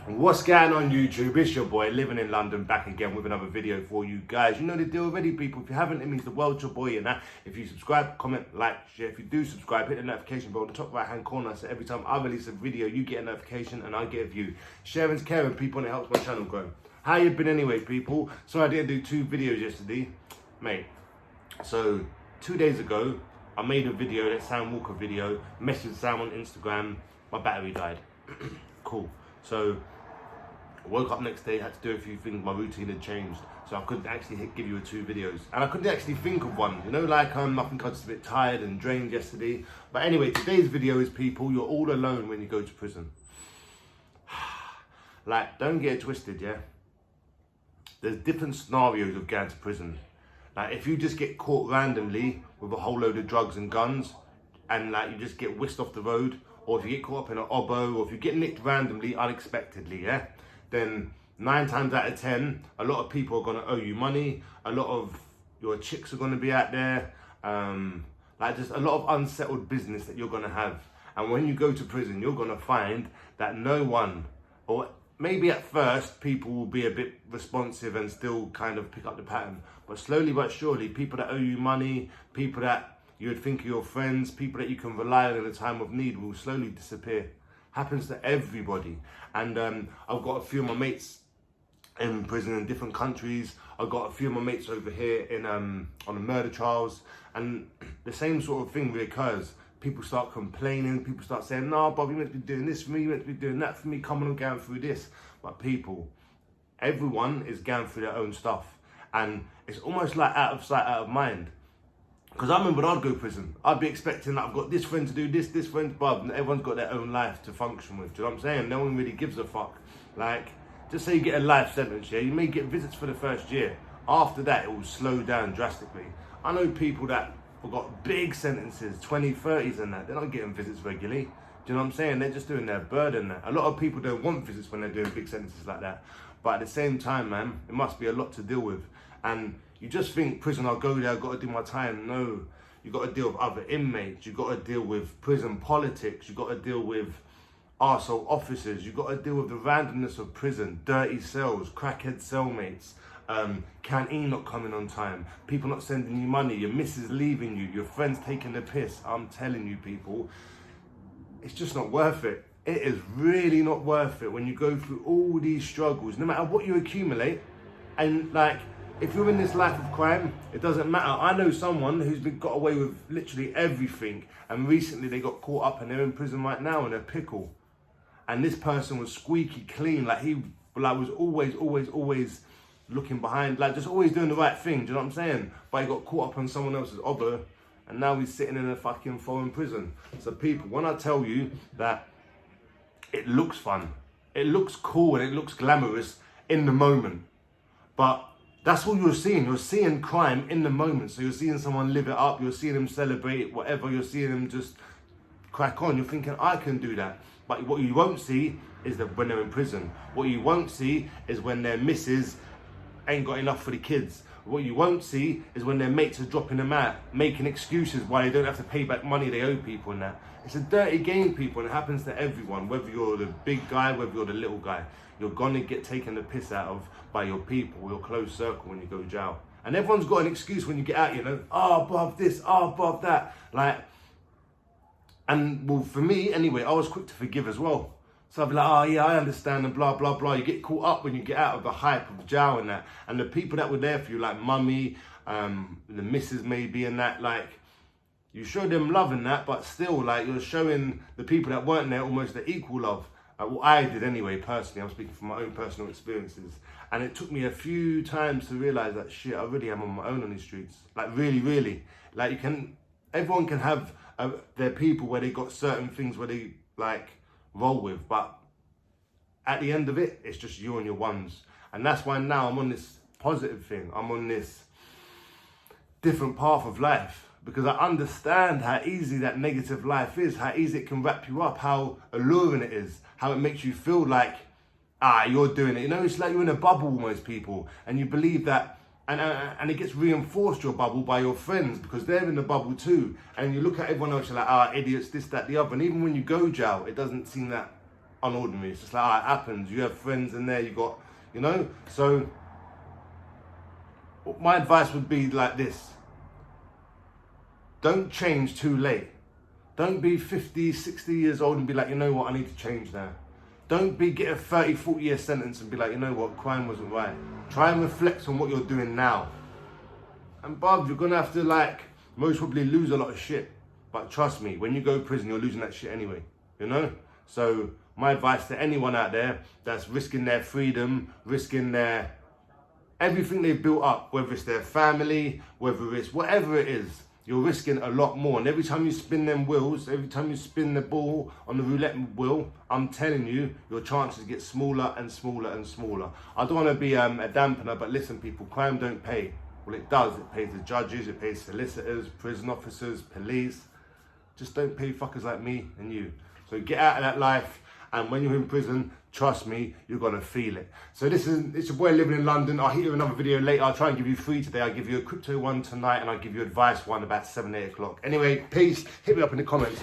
What's going on YouTube? It's your boy living in London back again with another video for you guys. You know the deal already, people. If you haven't, it means the world to your boy. And that if you subscribe, comment, like, share. If you do subscribe, hit the notification bell in the top right hand corner, so every time I release a video you get a notification and I get a view. Sharing's caring, people, and it helps my channel grow. How you been anyway, people? So I didn't do 2 videos yesterday, mate. So 2 days ago I made a video, that Sam Walker video, messaged Sam on Instagram, my battery died. Cool. So I woke up next day, had to do a few things, my routine had changed, so I couldn't actually give you 2 videos. And I couldn't actually think of one, you know, like I think I was just a bit tired and drained yesterday. But anyway, today's video is, people, you're all alone when you go to prison. Like, don't get it twisted, yeah? There's different scenarios of going to prison. Like, if you just get caught randomly with a whole load of drugs and guns, and like you just get whisked off the road, or if you get caught up in an obo, or if you get nicked randomly, unexpectedly, yeah? Then 9 times out of 10, a lot of people are gonna owe you money. A lot of your chicks are gonna be out there. Like, just a lot of unsettled business that you're gonna have. And when you go to prison, you're gonna find that no one, or maybe at first people will be a bit responsive and still kind of pick up the pattern. But slowly but surely, people that owe you money, people that you would think are your friends, people that you can rely on in a time of need will slowly disappear. Happens to everybody. And I've got a few of my mates in prison in different countries. I've got a few of my mates over here in on the murder trials, and the same sort of thing reoccurs. People start complaining, people start saying, "No, Bob, you meant to be doing this for me, you meant to be doing that for me, come on and going through this." But people, everyone is going through their own stuff, and it's almost like out of sight, out of mind. Because I remember when I'd go to prison, I'd be expecting that I've got this friend to do this friend, but everyone's got their own life to function with. Do you know what I'm saying? No one really gives a fuck. Like, just say you get a life sentence, yeah? You may get visits for the first year. After that, it will slow down drastically. I know people that have got big sentences, 20, 30s and that. They're not getting visits regularly. Do you know what I'm saying? They're just doing their burden. A lot of people don't want visits when they're doing big sentences like that. But at the same time, man, it must be a lot to deal with. And you just think prison, I'll go there, I've got to do my time. No, you got to deal with other inmates. You got to deal with prison politics. You got to deal with arsehole officers. You got to deal with the randomness of prison, dirty cells, crackhead cellmates, canteen not coming on time, people not sending you money, your missus leaving you, your friends taking the piss. I'm telling you, people, it's just not worth it. It is really not worth it when you go through all these struggles, no matter what you accumulate. And like, if you're in this life of crime, it doesn't matter. I know someone who's got away with literally everything, and recently they got caught up and they're in prison right now in a pickle. And this person was squeaky clean, like he was always looking behind, like just always doing the right thing, do you know what I'm saying? But he got caught up on someone else's obber, and now he's sitting in a fucking foreign prison. So people, when I tell you that it looks fun, it looks cool and it looks glamorous in the moment, but that's all you're seeing. You're seeing crime in the moment. So you're seeing someone live it up. You're seeing them celebrate whatever. You're seeing them just crack on. You're thinking, I can do that. But what you won't see is that when they're in prison. What you won't see is when their missus ain't got enough for the kids. What you won't see is when their mates are dropping them out, making excuses why they don't have to pay back money they owe people and that. It's a dirty game, people, and it happens to everyone. Whether you're the big guy, whether you're the little guy, you're gonna get taken the piss out of by your people, your close circle when you go to jail. And everyone's got an excuse when you get out, you know, oh, above this, oh, above that. Like, and well, for me, anyway, I was quick to forgive as well. So I'd be like, oh yeah, I understand, and blah, blah, blah. You get caught up when you get out of the hype of jail and that. And the people that were there for you, like mummy, the missus maybe and that, like, you show them love and that, but still, like, you're showing the people that weren't there almost the equal love. Well, I did anyway, personally. I'm speaking from my own personal experiences. And it took me a few times to realize that, shit, I really am on my own on these streets. Like, really, really. Like, everyone can have their people where they got certain things where they, like, roll with. But at the end of it, it's just you and your ones. And that's why now I'm on this positive thing. I'm on this different path of life. Because I understand how easy that negative life is, how easy it can wrap you up, how alluring it is, how it makes you feel like, you're doing it. You know, it's like you're in a bubble almost, people, and you believe that, and it gets reinforced, your bubble, by your friends, because they're in the bubble too. And you look at everyone else, you're like, idiots, this, that, the other. And even when you go jail, it doesn't seem that unordinary. It's just like, it happens. You have friends in there, you got, you know? So my advice would be like this. Don't change too late. Don't be 50, 60 years old and be like, you know what, I need to change now. Don't get a 30, 40 year sentence and be like, you know what, crime wasn't right. Try and reflect on what you're doing now. And bruv, you're gonna have to most probably lose a lot of shit. But trust me, when you go to prison, you're losing that shit anyway, you know? So my advice to anyone out there that's risking their freedom, risking their everything they've built up, whether it's their family, whether it's whatever it is, you're risking a lot more. And every time you spin them wheels, every time you spin the ball on the roulette wheel, I'm telling you, your chances get smaller and smaller and smaller. I don't want to be a dampener, but listen people, crime don't pay. Well, it does. It pays the judges, it pays solicitors, prison officers, police. Just don't pay fuckers like me and you. So get out of that life, and when you're in prison, trust me, you're gonna feel it. So it's your boy living in London. I'll hit you with another video later. I'll try and give you 3 today. I'll give you a crypto one tonight, and I'll give you advice one about 7, 8 o'clock. Anyway, peace. Hit me up in the comments.